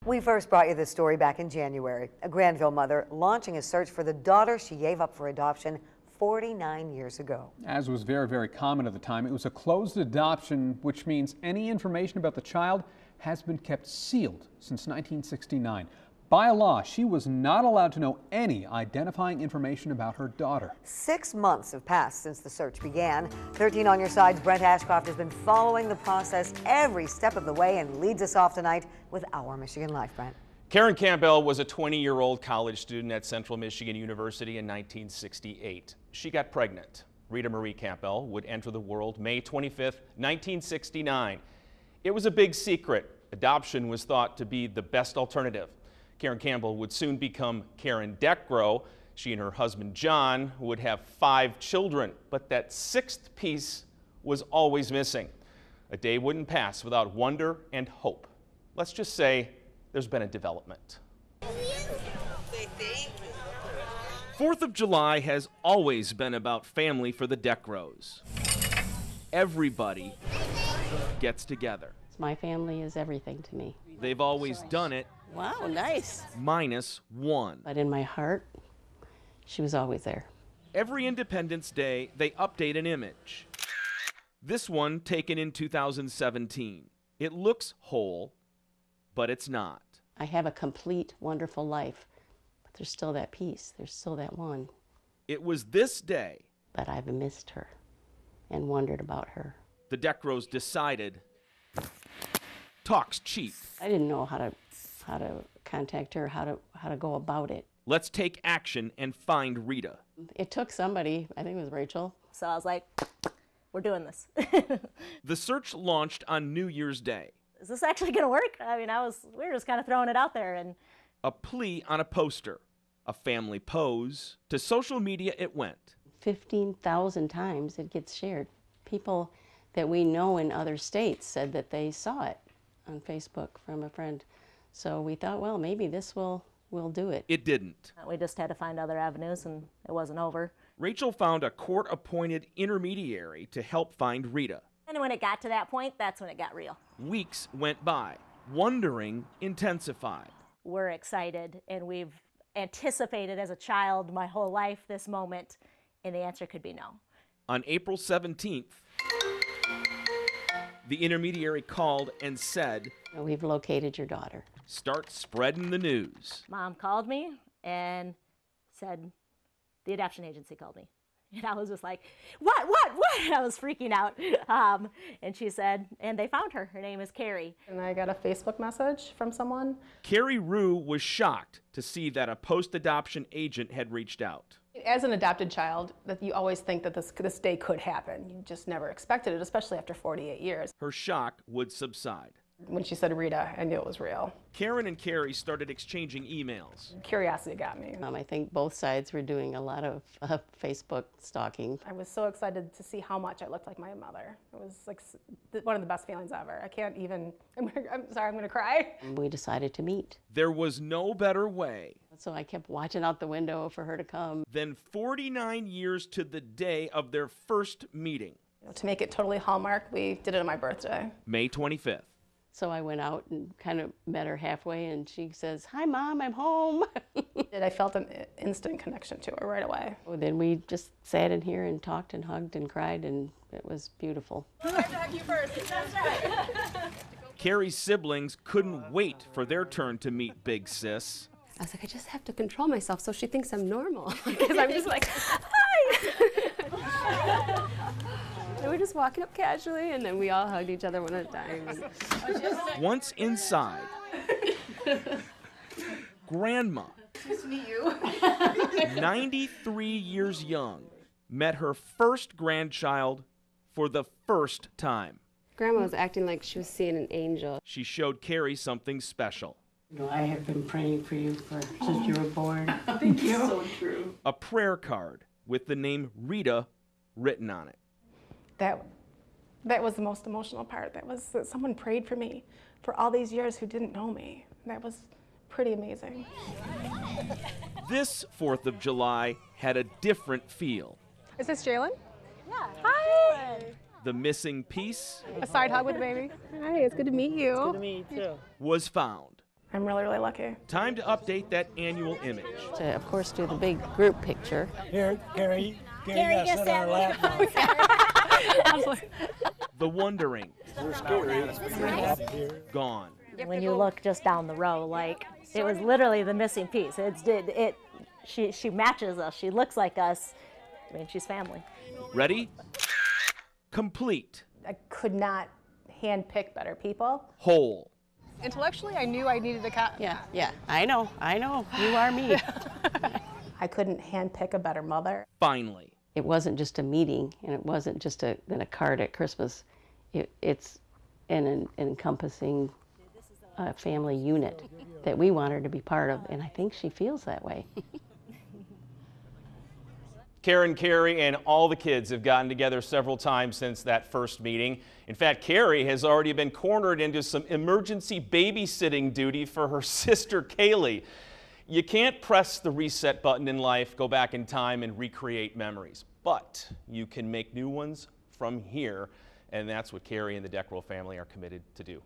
We first brought you this story back in January. A Granville mother launching a search for the daughter she gave up for adoption 49 years ago. As was very, very common at the time, it was a closed adoption, which means any information about the child has been kept sealed since 1969. By law, she was not allowed to know any identifying information about her daughter. 6 months have passed since the search began. 13 on your side's Brent Ashcroft has been following the process every step of the way and leads us off tonight with Our Michigan Life. Brent. Karen Campbell was a 20-year-old college student at Central Michigan University in 1968. She got pregnant. Rita Marie Campbell would enter the world May 25th, 1969. It was a big secret. Adoption was thought to be the best alternative. Karen Campbell would soon become Karen Deckgrow. She and her husband John would have 5 children, but that 6th piece was always missing. A day wouldn't pass without wonder and hope. Let's just say there's been a development. 4th of July has always been about family for the Deckgrows. Everybody gets together. My family is everything to me. They've always done it. Wow, nice. Minus one. But in my heart, she was always there. Every Independence Day, they update an image. This one taken in 2017. It looks whole, but it's not. I have a complete, wonderful life, but there's still that piece. There's still that one. It was this day. But I've missed her and wondered about her. The Deckgrows decided talk's cheap. I didn't know how to contact her, how to go about it. Let's take action and find Rita. It took somebody, I think it was Rachel. So I was like, we're doing this. The search launched on New Year's Day. Is this actually going to work? I mean, we were just kind of throwing it out there. And a plea on a poster, a family pose. To social media it went. 15,000 times it gets shared. People that we know in other states said that they saw it on Facebook from a friend. So we thought, well, maybe this will do it. It didn't. We just had to find other avenues, and it wasn't over. Rachel found a court-appointed intermediary to help find Rita. And when it got to that point, that's when it got real. Weeks went by. Wondering intensified. We're excited, and we've anticipated as a child my whole life this moment, and the answer could be no. On April 17th, the intermediary called and said, we've located your daughter. Start spreading the news. Mom called me and said, the adoption agency called me. And I was just like, what? I was freaking out. And she said, and they found her. Her name is Carrie. And I got a Facebook message from someone. Carrie Rue was shocked to see that a post-adoption agent had reached out. As an adopted child, that you always think that this day could happen. You just never expected it, especially after 48 years. Her shock would subside. When she said Rita, I knew it was real. Karen and Carrie started exchanging emails. Curiosity got me. I think both sides were doing a lot of Facebook stalking. I was so excited to see how much I looked like my mother. It was like one of the best feelings ever. I can't even, I'm sorry, I'm going to cry. We decided to meet. There was no better way. So I kept watching out the window for her to come. Then 49 years to the day of their first meeting. To make it totally Hallmark, we did it on my birthday. May 25th. So I went out and kind of met her halfway, and she says, hi, Mom, I'm home. I felt an instant connection to her right away. Well, then we just sat in here and talked and hugged and cried, and it was beautiful. I have to hug you first. That's right. Carrie's siblings couldn't wait for their turn to meet Big Sis. I was like, I just have to control myself so she thinks I'm normal. Because I'm just like, hi! And we're just walking up casually, and then we all hugged each other one at a time. Once inside, Grandma, Nice to meet you. 93 years young, met her first grandchild for the first time. Grandma was acting like she was seeing an angel. She showed Carrie something special. I have been praying for you since you were born. Thank you. So true. A prayer card with the name Rita written on it. That was the most emotional part. That was that someone prayed for me for all these years who didn't know me. That was pretty amazing. This 4th of July had a different feel. Is this Jalen? Yeah. Hi. The missing piece A side hug with the baby. Hi, it's good to meet you. Good to meet you too. was found. I'm really, really lucky. Time to update that annual image. To, of course, do the big group picture. Here, Carrie got sit on her lap now. The wondering. Gone. When you look just down the row, like, it was literally the missing piece. She matches us. She looks like us. I mean, she's family. Ready? Complete. I could not handpick better people. Whole. Intellectually, I knew I needed a cat. Yeah, I know, you are me. I couldn't handpick a better mother. Finally. It wasn't just a meeting, and it wasn't just a card at Christmas. It's an encompassing family unit that we want her to be part of, and I think she feels that way. Karen, Carrie, and all the kids have gotten together several times since that first meeting. In fact, Carrie has already been cornered into some emergency babysitting duty for her sister, Kaylee. You can't press the reset button in life, go back in time and recreate memories, but you can make new ones from here, and that's what Carrie and the Deckrell family are committed to do.